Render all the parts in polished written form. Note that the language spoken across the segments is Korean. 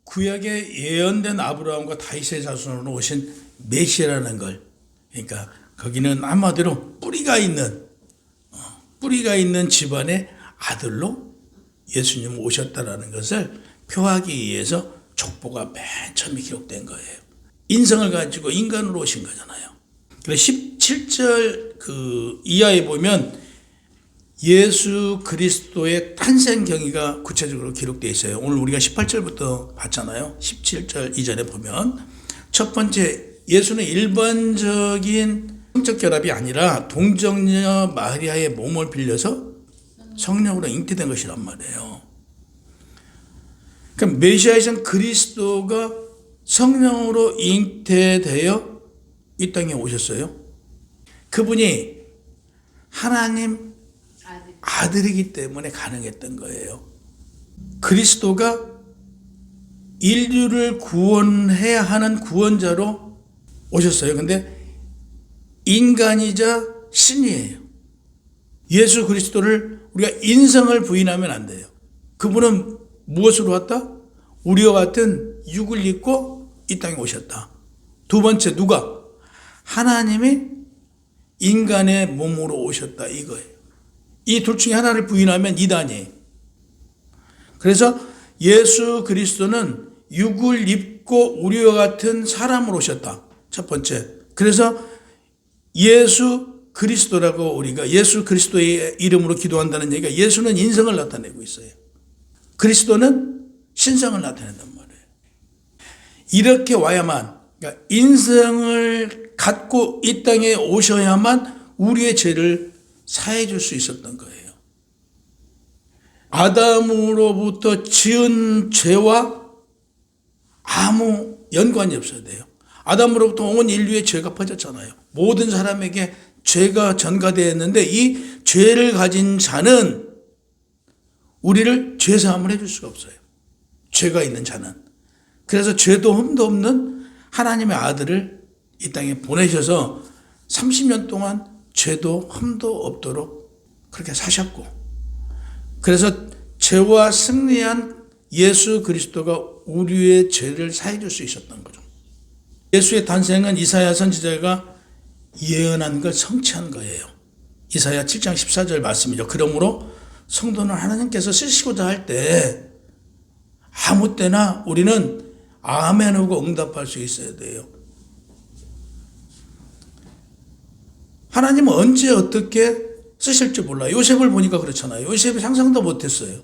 구약에 예언된 아브라함과 다윗의 자손으로 오신 메시아라는 걸, 그러니까 거기는 한마디로 뿌리가 있는 집안의 아들로 예수님 오셨다라는 것을 표하기 위해서 족보가 맨 처음에 기록된 거예요. 인성을 가지고 인간으로 오신 거잖아요. 그래서 17절 이하에 보면 예수 그리스도의 탄생 경위가 구체적으로 기록되어 있어요. 오늘 우리가 18절부터 봤잖아요. 17절 이전에 보면 첫 번째, 예수는 일반적인 성적 결합이 아니라 동정녀 마리아의 몸을 빌려서 성령으로 잉태된 것이란 말이에요. 그러니까 메시아이신 그리스도가 성령으로 잉태되어 이 땅에 오셨어요. 그분이 하나님 아들이기 때문에 가능했던 거예요. 그리스도가 인류를 구원해야 하는 구원자로 오셨어요. 근데 인간이자 신이에요. 예수 그리스도를 우리가 인성을 부인하면 안 돼요. 그분은 무엇으로 왔다? 우리와 같은 육을 입고 이 땅에 오셨다. 두 번째, 누가? 하나님이 인간의 몸으로 오셨다, 이거예요. 이 둘 중에 하나를 부인하면 이단이에요. 그래서 예수 그리스도는 육을 입고 우리와 같은 사람으로 오셨다. 첫 번째. 그래서 예수 그리스도라고 우리가 예수 그리스도의 이름으로 기도한다는 얘기가 예수는 인성을 나타내고 있어요. 그리스도는 신성을 나타낸단 말이에요. 이렇게 와야만, 그러니까 인성을 갖고 이 땅에 오셔야만 우리의 죄를 사해 줄 수 있었던 거예요. 아담으로부터 지은 죄와 아무 연관이 없어야 돼요. 아담으로부터 온 인류의 죄가 퍼졌잖아요. 모든 사람에게 죄가 전가되었는데 이 죄를 가진 자는 우리를 죄사함을 해줄 수가 없어요. 죄가 있는 자는. 그래서 죄도 흠도 없는 하나님의 아들을 이 땅에 보내셔서 30년 동안 죄도 흠도 없도록 그렇게 사셨고, 그래서 죄와 승리한 예수 그리스도가 우리의 죄를 사해 줄 수 있었던 거죠. 예수의 탄생은 이사야 선지자가 예언한 걸 성취한 거예요. 이사야 7장 14절 말씀이죠. 그러므로 성도는 하나님께서 쓰시고자 할 때 아무 때나 우리는 아멘 하고 응답할 수 있어야 돼요. 하나님은 언제 어떻게 쓰실지 몰라요. 요셉을 보니까 그렇잖아요. 요셉이 상상도 못했어요.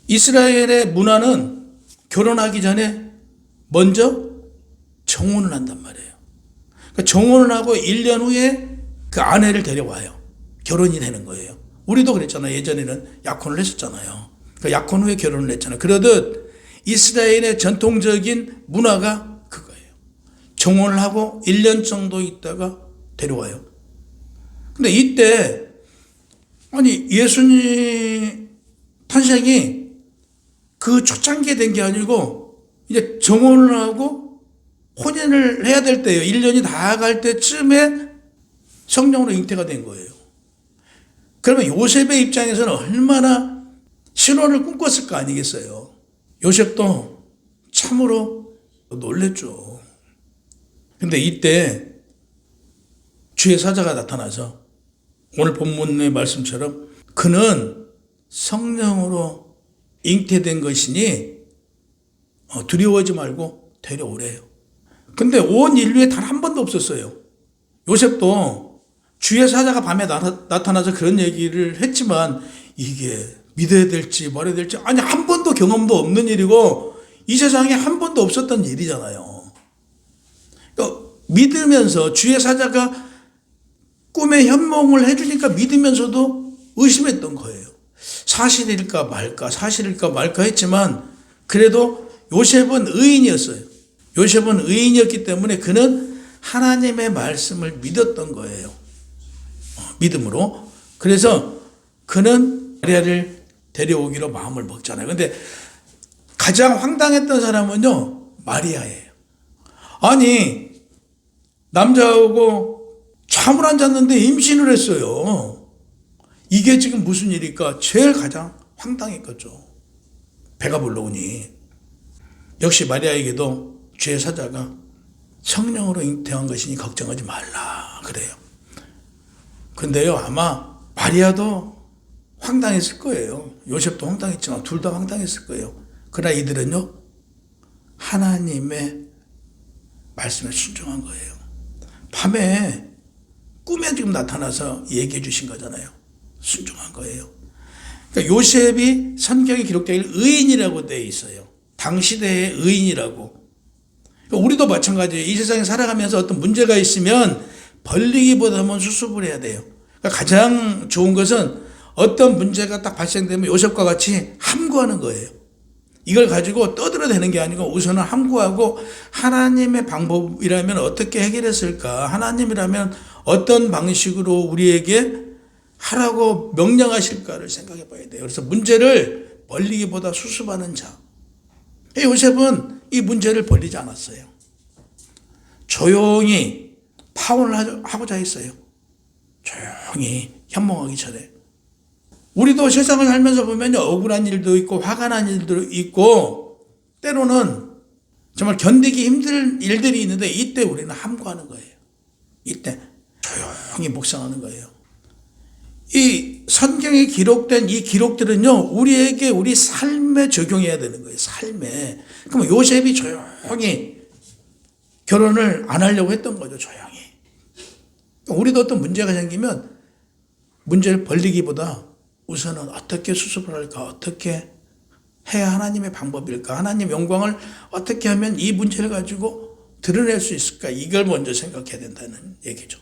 이스라엘의 문화는 결혼하기 전에 먼저 정혼을 한단 말이에요. 그러니까 정혼을 하고 1년 후에 그 아내를 데려와요. 결혼이 되는 거예요. 우리도 그랬잖아요. 예전에는 약혼을 했었잖아요. 그 약혼 후에 결혼을 했잖아요. 그러듯 이스라엘의 전통적인 문화가 그거예요. 정혼을 하고 1년 정도 있다가 데려와요. 근데 이때 아니 예수님 탄생이 그 초창기에 된 게 아니고 이제 정혼을 하고 혼인을 해야 될 때예요. 1년이 다 갈 때쯤에 성령으로 잉태가 된 거예요. 그러면 요셉의 입장에서는 얼마나 신혼을 꿈꿨을 거 아니겠어요. 요셉도 참으로 놀랬죠. 근데 이때 주의 사자가 나타나서 오늘 본문의 말씀처럼 그는 성령으로 잉태된 것이니 두려워하지 말고 데려오래요. 근데 온 인류에 단 한 번도 없었어요. 요셉도 주의 사자가 밤에 나타나서 그런 얘기를 했지만 이게 믿어야 될지 말아야 될지 아니 한 번도 경험도 없는 일이고 이 세상에 한 번도 없었던 일이잖아요. 그러니까 믿으면서 주의 사자가 꿈에 현몽을 해주니까 믿으면서도 의심했던 거예요. 사실일까 말까 했지만 그래도 요셉은 의인이었어요. 요셉은 의인이었기 때문에 그는 하나님의 말씀을 믿었던 거예요. 믿음으로. 그래서 그는 마리아를 데려오기로 마음을 먹잖아요. 근데 가장 황당했던 사람은요, 마리아예요. 아니, 남자하고 잠을 안 잤는데 임신을 했어요. 이게 지금 무슨 일일까? 제일 가장 황당했겠죠. 배가 불러오니. 역시 마리아에게도 죄의 사자가 성령으로 잉태한 것이니 걱정하지 말라 그래요. 근데요, 아마 마리아도 황당했을 거예요. 요셉도 황당했지만 둘 다 황당했을 거예요. 그러나 이들은요, 하나님의 말씀에 순종한 거예요. 밤에 꿈에 지금 나타나서 얘기해 주신 거잖아요. 순종한 거예요. 그러니까 요셉이 성경에 기록되길 의인이라고 되어 있어요. 당시대의 의인이라고. 그러니까 우리도 마찬가지예요. 이 세상에 살아가면서 어떤 문제가 있으면 벌리기보다는 수습을 해야 돼요. 그러니까 가장 좋은 것은 어떤 문제가 딱 발생되면 요셉과 같이 함구하는 거예요. 이걸 가지고 떠들어대는 게 아니고 우선은 함구하고 하나님의 방법이라면 어떻게 해결했을까? 하나님이라면 어떤 방식으로 우리에게 하라고 명령하실까를 생각해 봐야 돼요. 그래서 문제를 벌리기보다 수습하는 자. 요셉은 이 문제를 벌리지 않았어요. 조용히 파혼을 하고자 했어요. 조용히 현몽하기 전에. 우리도 세상을 살면서 보면 억울한 일도 있고 화가 난 일도 있고 때로는 정말 견디기 힘든 일들이 있는데 이때 우리는 함구하는 거예요. 이때 조용히 묵상하는 거예요. 이 성경에 기록된 이 기록들은요, 우리에게 우리 삶에 적용해야 되는 거예요. 삶에. 그럼 요셉이 조용히 결혼을 안 하려고 했던 거죠. 조용히. 우리도 어떤 문제가 생기면 문제를 벌리기보다 우선은 어떻게 수습을 할까? 어떻게 해야 하나님의 방법일까? 하나님 영광을 어떻게 하면 이 문제를 가지고 드러낼 수 있을까? 이걸 먼저 생각해야 된다는 얘기죠.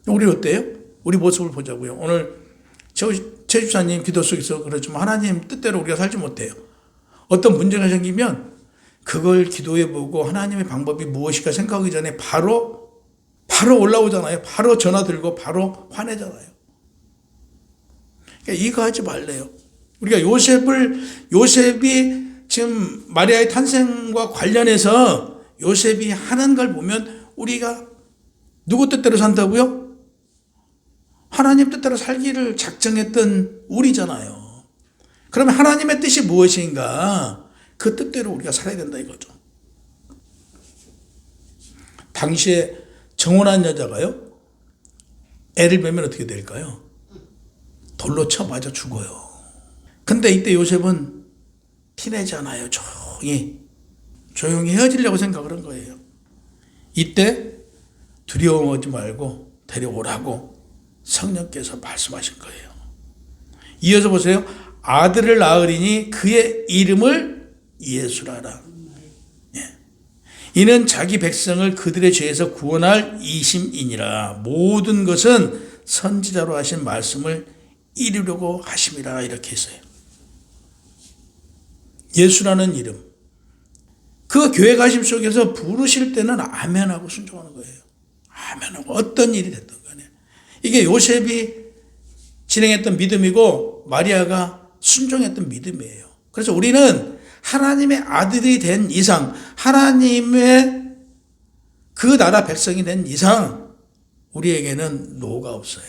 우리 어때요? 우리 모습을 보자고요. 오늘 최 집사님 기도 속에서 그렇지만 하나님 뜻대로 우리가 살지 못해요. 어떤 문제가 생기면 그걸 기도해보고 하나님의 방법이 무엇일까 생각하기 전에 바로 올라오잖아요. 바로 전화 들고 바로 화내잖아요. 그러니까 이거 하지 말래요. 우리가 요셉이 지금 마리아의 탄생과 관련해서 요셉이 하는 걸 보면 우리가 누구 뜻대로 산다고요? 하나님 뜻대로 살기를 작정했던 우리잖아요. 그러면 하나님의 뜻이 무엇인가? 그 뜻대로 우리가 살아야 된다 이거죠. 당시에 정혼한 여자가요, 애를 배면 어떻게 될까요? 돌로 쳐 맞아 죽어요. 근데 이때 요셉은 티내잖아요. 조용히 헤어지려고 생각을 한 거예요. 이때 두려워하지 말고 데려오라고 성령께서 말씀하신 거예요. 이어서 보세요. 아들을 낳으리니 그의 이름을 예수라라. 이는 자기 백성을 그들의 죄에서 구원할 이심이니라. 모든 것은 선지자로 하신 말씀을 이루려고 하심이라. 이렇게 했어요. 예수라는 이름. 그 교회 가심 속에서 부르실 때는 아멘하고 순종하는 거예요. 아멘하고 어떤 일이 됐든 간에. 이게 요셉이 진행했던 믿음이고 마리아가 순종했던 믿음이에요. 그래서 우리는 하나님의 아들이 된 이상, 하나님의 그 나라 백성이 된 이상 우리에게는 노가 없어요.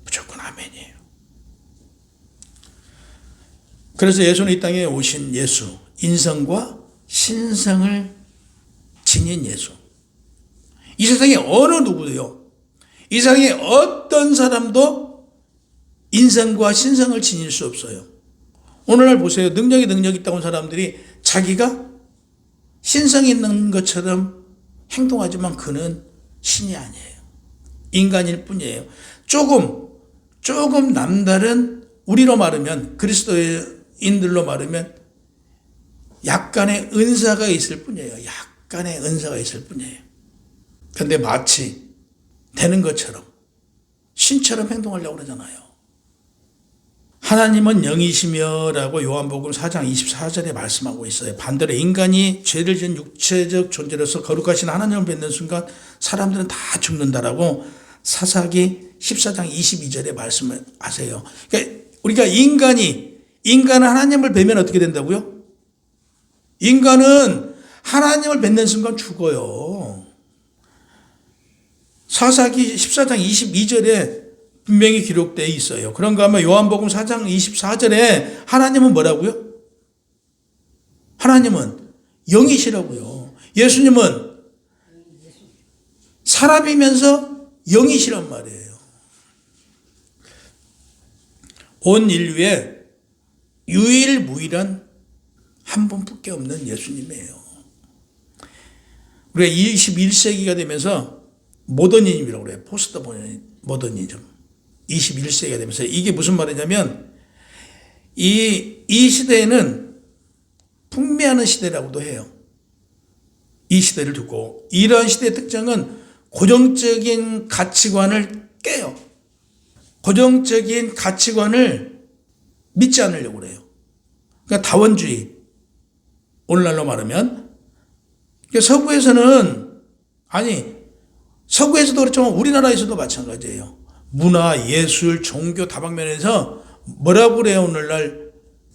무조건 아멘이에요. 그래서 예수는 이 땅에 오신 예수, 인성과 신성을 지닌 예수. 이 세상에 어느 누구도요, 이 세상에 어떤 사람도 인성과 신성을 지닐 수 없어요. 오늘날 보세요. 능력이 있다고 하는 사람들이 자기가 신성이 있는 것처럼 행동하지만 그는 신이 아니에요. 인간일 뿐이에요. 조금 남다른, 우리로 말하면, 그리스도인들로 말하면 약간의 은사가 있을 뿐이에요. 약간의 은사가 있을 뿐이에요. 그런데 마치 되는 것처럼 신처럼 행동하려고 그러잖아요. 하나님은 영이시며 라고 요한복음 4장 24절에 말씀하고 있어요. 반대로 인간이 죄를 지은 육체적 존재로서 거룩하신 하나님을 뵙는 순간 사람들은 다 죽는다라고 사사기 14장 22절에 말씀을 하세요. 그러니까 우리가 인간은 하나님을 뵈면 어떻게 된다고요? 인간은 하나님을 뵙는 순간 죽어요. 사사기 14장 22절에 분명히 기록되어 있어요. 그런가 하면 요한복음 4장 24절에 하나님은 뭐라고요? 하나님은 영이시라고요. 예수님은 사람이면서 영이시란 말이에요. 온 인류의 유일무이한 한 분밖에 없는 예수님이에요. 우리가 21세기가 되면서 모더니즘이라고 그래요. 포스트 모더니즘. 21세기가 되면서 이게 무슨 말이냐면 이 시대에는 풍미하는 시대라고도 해요. 이 시대를 두고 이러한 시대의 특징은 고정적인 가치관을 깨요. 고정적인 가치관을 믿지 않으려고 그래요. 그러니까 다원주의. 오늘날로 말하면 서구에서는 서구에서도 그렇지만 우리나라에서도 마찬가지예요. 문화, 예술, 종교 다방면에서 뭐라고 그래요? 오늘날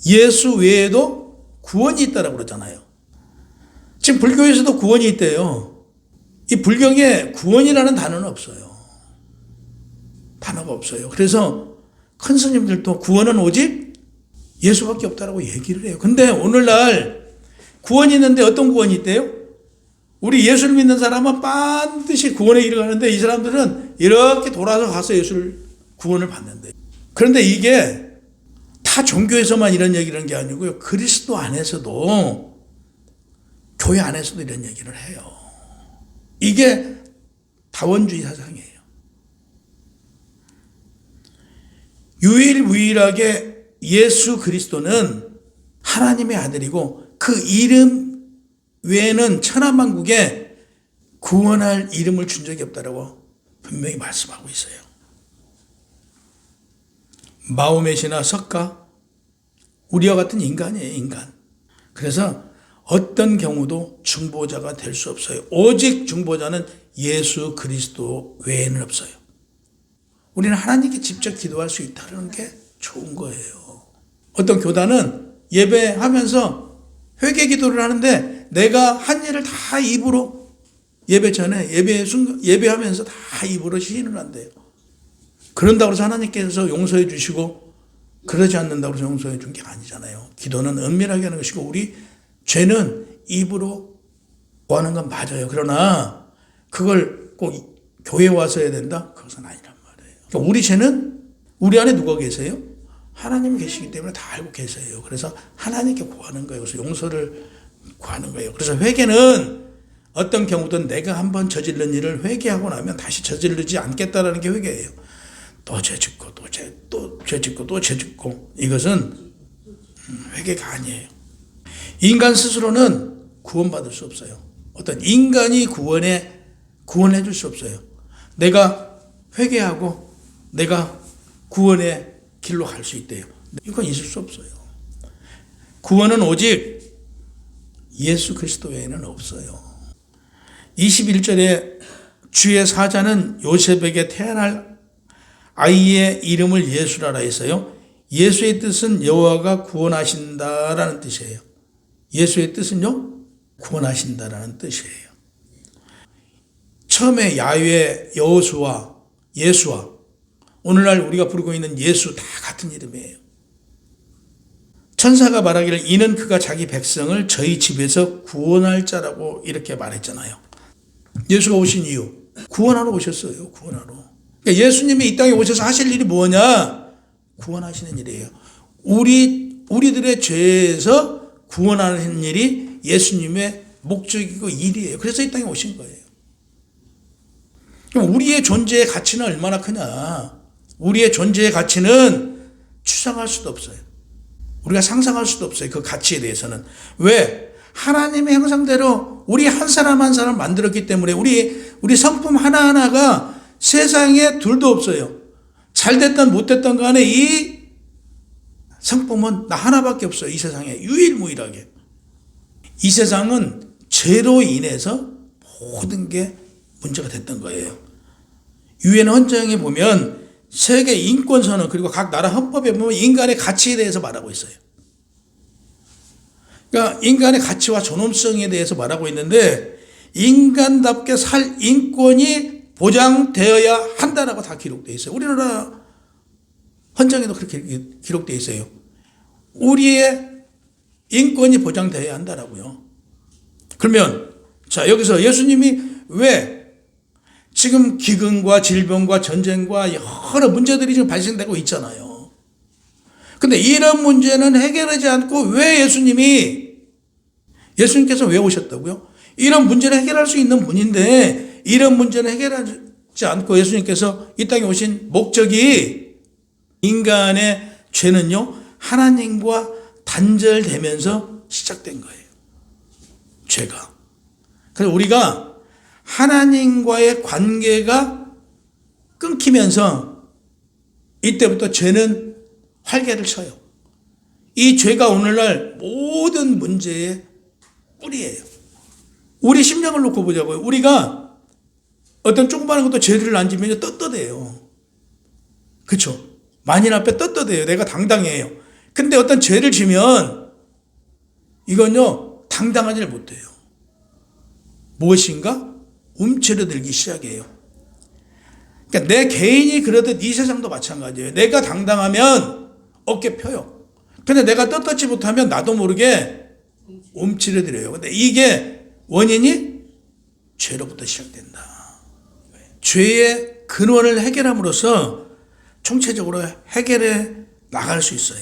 예수 외에도 구원이 있다라고 그러잖아요. 지금 불교에서도 구원이 있대요. 이 불경에 구원이라는 단어는 없어요. 단어가 없어요. 그래서 큰 스님들도 구원은 오직 예수밖에 없다라고 얘기를 해요. 근데 오늘날 구원이 있는데 어떤 구원이 있대요? 우리 예수를 믿는 사람은 반드시 구원에 이르가는데 이 사람들은 이렇게 돌아서 가서 예수를 구원을 받는데. 그런데 이게 다 종교에서만 이런 얘기를 하는 게 아니고요. 그리스도 안에서도 교회 안에서도 이런 얘기를 해요. 이게 다원주의 사상이에요. 유일무이하게 예수 그리스도는 하나님의 아들이고 그 이름 외에는 천하만국에 구원할 이름을 준 적이 없다라고 분명히 말씀하고 있어요. 마호멧이나 석가 우리와 같은 인간이에요. 인간. 그래서 어떤 경우도 중보자가 될 수 없어요. 오직 중보자는 예수 그리스도 외에는 없어요. 우리는 하나님께 직접 기도할 수 있다는 게 좋은 거예요. 어떤 교단은 예배하면서 회개 기도를 하는데 내가 한 일을 다 입으로 예배 전에 예배하면서 다 입으로 시인을 한대요. 그런다고 해서 하나님께서 용서해 주시고 그러지 않는다고 해서 용서해 준 게 아니잖아요. 기도는 은밀하게 하는 것이고 우리 죄는 입으로 구하는 건 맞아요. 그러나 그걸 꼭 교회에 와서 해야 된다? 그것은 아니란 말이에요. 그러니까 우리 죄는 우리 안에 누가 계세요? 하나님이 계시기 때문에 다 알고 계세요. 그래서 하나님께 구하는 거예요. 그래서 용서를 구하는 거예요. 그래서 회개는 어떤 경우든 내가 한번 저지른 일을 회개하고 나면 다시 저지르지 않겠다라는 게 회개예요. 또 죄 짓고 또 죄 짓고 또 죄 짓고 이것은 회개가 아니에요. 인간 스스로는 구원받을 수 없어요. 어떤 인간이 구원해 줄 수 없어요. 내가 회개하고 내가 구원의 길로 갈 수 있대요. 이건 있을 수 없어요. 구원은 오직 예수 그리스도 외에는 없어요. 21절에 주의 사자는 요셉에게 태어날 아이의 이름을 예수라라 했어요. 예수의 뜻은 여호와가 구원하신다라는 뜻이에요. 예수의 뜻은요? 구원하신다라는 뜻이에요. 처음에 야훼, 여호수아, 예수와 오늘날 우리가 부르고 있는 예수 다 같은 이름이에요. 천사가 말하기를 이는 그가 자기 백성을 저희 집에서 구원할 자라고 이렇게 말했잖아요. 예수가 오신 이유 구원하러 오셨어요. 구원하러. 그러니까 예수님이 이 땅에 오셔서 하실 일이 뭐냐? 구원하시는 일이에요. 우리들의 죄에서 구원하는 일이 예수님의 목적이고 일이에요. 그래서 이 땅에 오신 거예요. 그럼 우리의 존재의 가치는 얼마나 크냐? 우리의 존재의 가치는 추상할 수도 없어요. 우리가 상상할 수도 없어요. 그 가치에 대해서는. 왜? 하나님의 형상대로 우리 한 사람 한 사람 만들었기 때문에 우리 성품 하나하나가 세상에 둘도 없어요. 잘됐든 못됐든 간에 이 성품은 나 하나밖에 없어요. 이 세상에 유일무이하게. 이 세상은 죄로 인해서 모든 게 문제가 됐던 거예요. 유엔 헌정에 보면 세계 인권선언 그리고 각 나라 헌법에 보면 인간의 가치에 대해서 말하고 있어요. 그러니까 인간의 가치와 존엄성에 대해서 말하고 있는데 인간답게 살 인권이 보장되어야 한다라고 다 기록되어 있어요. 우리나라 헌정에도 그렇게 기록되어 있어요. 우리의 인권이 보장되어야 한다라고요. 그러면 자, 여기서 예수님이 왜 지금 기근과 질병과 전쟁과 여러 문제들이 지금 발생되고 있잖아요. 근데 이런 문제는 해결하지 않고 왜 예수님께서 왜 오셨다고요? 이런 문제를 해결할 수 있는 분인데 이런 문제는 해결하지 않고 예수님께서 이 땅에 오신 목적이 인간의 죄는요, 하나님과 단절되면서 시작된 거예요. 죄가. 그래서 우리가 하나님과의 관계가 끊기면서 이때부터 죄는 활개를 쳐요. 이 죄가 오늘날 모든 문제의 뿌리예요. 우리 심령을 놓고 보자고요. 우리가 어떤 조그마한 것도 죄를 안 지면 떳떳해요. 그렇죠? 만인 앞에 떳떳해요. 내가 당당해요. 근데 어떤 죄를 지면 이건요, 당당하지 못해요. 무엇인가? 움츠러들기 시작해요. 그러니까 내 개인이 그러듯 이 세상도 마찬가지예요. 내가 당당하면 어깨 펴요. 근데 내가 떳떳지 못하면 나도 모르게 움츠러들어요. 근데 이게 원인이 죄로부터 시작된다. 죄의 근원을 해결함으로써 총체적으로 해결해 나갈 수 있어요.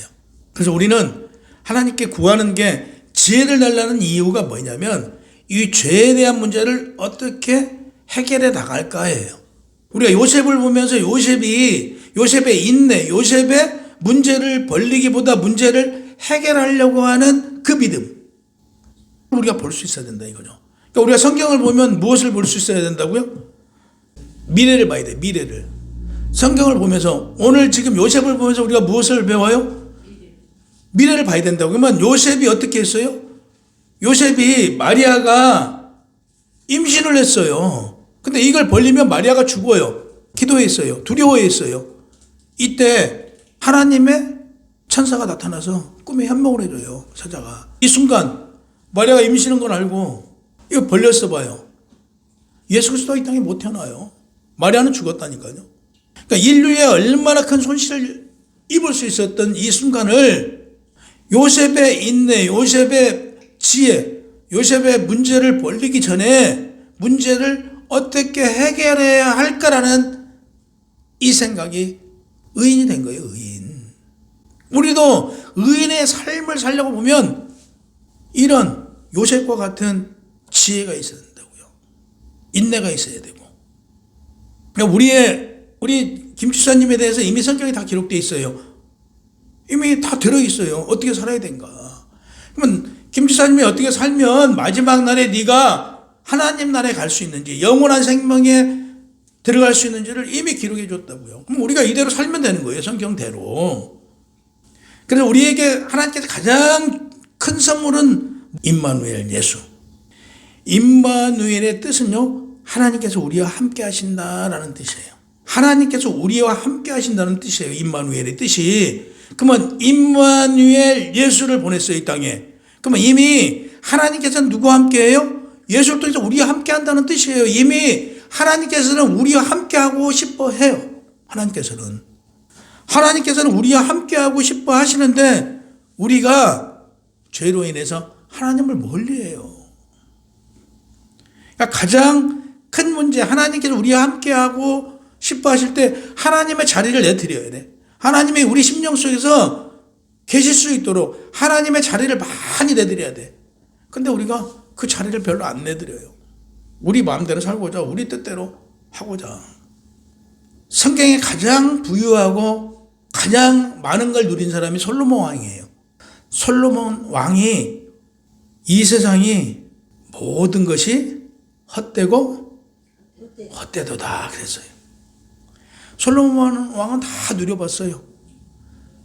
그래서 우리는 하나님께 구하는 게 지혜를 달라는 이유가 뭐냐면 이 죄에 대한 문제를 어떻게 해결해 나갈까예요. 우리가 요셉을 보면서 요셉의 인내, 요셉의 문제를 벌리기보다 문제를 해결하려고 하는 그 믿음, 우리가 볼 수 있어야 된다 이거죠. 그러니까 우리가 성경을 보면 무엇을 볼 수 있어야 된다고요? 미래를 봐야 돼. 미래를. 성경을 보면서 오늘 지금 요셉을 보면서 우리가 무엇을 배워요? 미래를 봐야 된다고. 그러면 요셉이 어떻게 했어요? 요셉이 마리아가 임신을 했어요. 근데 이걸 벌리면 마리아가 죽어요. 기도했어요. 두려워했어요. 이때 하나님의 천사가 나타나서 꿈에 현몽을 해줘요. 사자가. 이 순간 마리아가 임신한 걸 알고 이거 벌렸어 봐요. 예수 그리스도가 이 땅에 못 태어나요. 마리아는 죽었다니까요. 그러니까 인류에 얼마나 큰 손실을 입을 수 있었던 이 순간을 요셉의 인내, 요셉의 지혜, 요셉의 문제를 벌리기 전에 문제를 어떻게 해결해야 할까라는 이 생각이 의인이 된 거예요. 의인. 우리도 의인의 삶을 살려고 보면 이런 요셉과 같은 지혜가 있어야 된다고요. 인내가 있어야 되고. 우리 김 집사님에 대해서 이미 성경에 다 기록되어 있어요. 이미 다 들어있어요. 어떻게 살아야 된가. 그러면 김 집사님이 어떻게 살면 마지막 날에 네가 하나님 나라에 갈 수 있는지, 영원한 생명에 들어갈 수 있는지를 이미 기록해 줬다고요. 그럼 우리가 이대로 살면 되는 거예요. 성경대로. 그래서 우리에게 하나님께서 가장 큰 선물은 임마누엘, 예수. 임마누엘의 뜻은요, 하나님께서 우리와 함께 하신다라는 뜻이에요. 하나님께서 우리와 함께 하신다는 뜻이에요. 임마누엘의 뜻이. 그러면 임마누엘 예수를 보냈어요. 이 땅에. 그러면 이미 하나님께서는 누구와 함께 해요? 예수를 통해서 우리와 함께 한다는 뜻이에요. 이미 하나님께서는 우리와 함께 하고 싶어 해요. 하나님께서는 우리와 함께 하고 싶어 하시는데 우리가 죄로 인해서 하나님을 멀리해요. 그러니까 가장 큰 문제, 하나님께서 우리와 함께 하고 싶어 하실 때 하나님의 자리를 내드려야 돼. 하나님이 우리 심령 속에서 계실 수 있도록 하나님의 자리를 많이 내드려야 돼. 근데 우리가 그 자리를 별로 안 내드려요. 우리 마음대로 살고자, 우리 뜻대로 하고자. 성경에 가장 부유하고 가장 많은 걸 누린 사람이 솔로몬 왕이에요. 솔로몬 왕이 이 세상이 모든 것이 헛되고 헛되도다 그랬어요. 솔로몬 왕은 다 누려봤어요.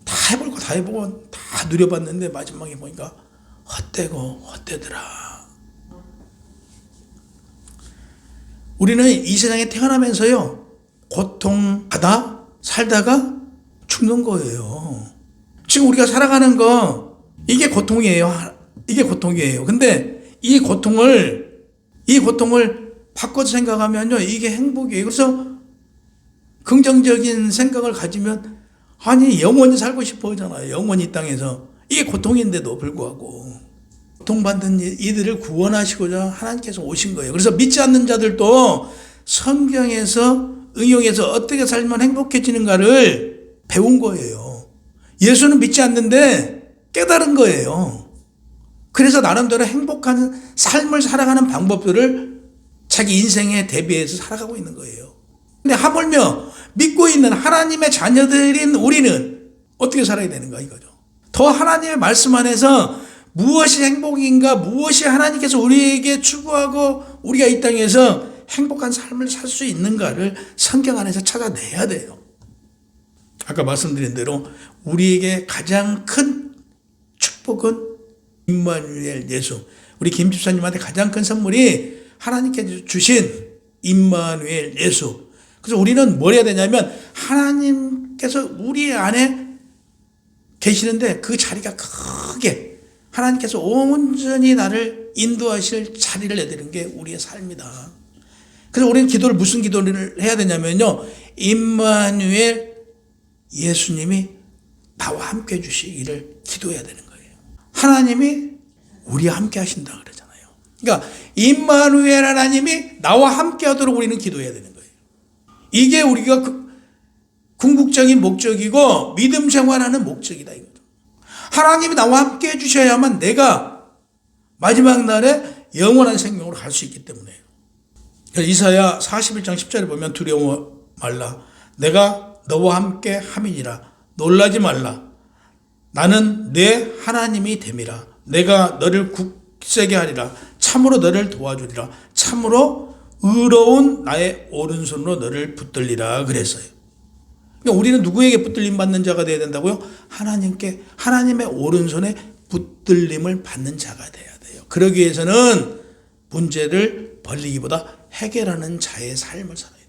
다 해볼 거 다 해보고 다 누려봤는데 마지막에 보니까 헛되고 헛되더라. 우리는 이 세상에 태어나면서요, 고통받아 살다가 죽는 거예요. 지금 우리가 살아가는 거 이게 고통이에요. 이게 고통이에요. 근데 이 고통을 바꿔서 생각하면요, 이게 행복이에요. 그래서 긍정적인 생각을 가지면 아니 영원히 살고 싶어 하잖아요. 영원히 이 땅에서. 이게 고통인데도 불구하고 고통받는 이들을 구원하시고자 하나님께서 오신 거예요. 그래서 믿지 않는 자들도 성경에서 응용해서 어떻게 살면 행복해지는가를 배운 거예요. 예수는 믿지 않는데 깨달은 거예요. 그래서 나름대로 행복한 삶을 살아가는 방법들을 자기 인생에 대비해서 살아가고 있는 거예요. 근데 하물며 믿고 있는 하나님의 자녀들인 우리는 어떻게 살아야 되는가 이거죠. 더 하나님의 말씀 안에서 무엇이 행복인가, 무엇이 하나님께서 우리에게 추구하고 우리가 이 땅에서 행복한 삶을 살 수 있는가를 성경 안에서 찾아내야 돼요. 아까 말씀드린 대로 우리에게 가장 큰 축복은 임마누엘 예수. 우리 김 집사님한테 가장 큰 선물이 하나님께서 주신 임마누엘 예수. 그래서 우리는 뭘 해야 되냐면 하나님께서 우리 안에 계시는데 그 자리가 크게 하나님께서 온전히 나를 인도하실 자리를 내드리는 게 우리의 삶이다. 그래서 우리는 기도를 무슨 기도를 해야 되냐면요. 임마누엘 예수님이 나와 함께 해주시기를 기도해야 되는 거예요. 하나님이 우리와 함께 하신다 그러잖아요. 그러니까 임마누엘 하나님이 나와 함께 하도록 우리는 기도해야 되는 거예요. 이게 우리가 궁극적인 목적이고 믿음 생활하는 목적이다 이거죠. 하나님이 나와 함께 해주셔야만 내가 마지막 날에 영원한 생명으로 갈 수 있기 때문에요. 이사야 41장 10절에 보면 두려워 말라. 내가 너와 함께 함이니라. 놀라지 말라. 나는 내 하나님이 됨이라. 내가 너를 굳세게 하리라. 참으로 너를 도와주리라. 참으로 의로운 나의 오른손으로 너를 붙들리라 그랬어요. 그러니까 우리는 누구에게 붙들림 받는 자가 되어야 된다고요? 하나님께, 하나님의 오른손에 붙들림을 받는 자가 되어야 돼요. 그러기 위해서는 문제를 벌리기보다 해결하는 자의 삶을 살아요.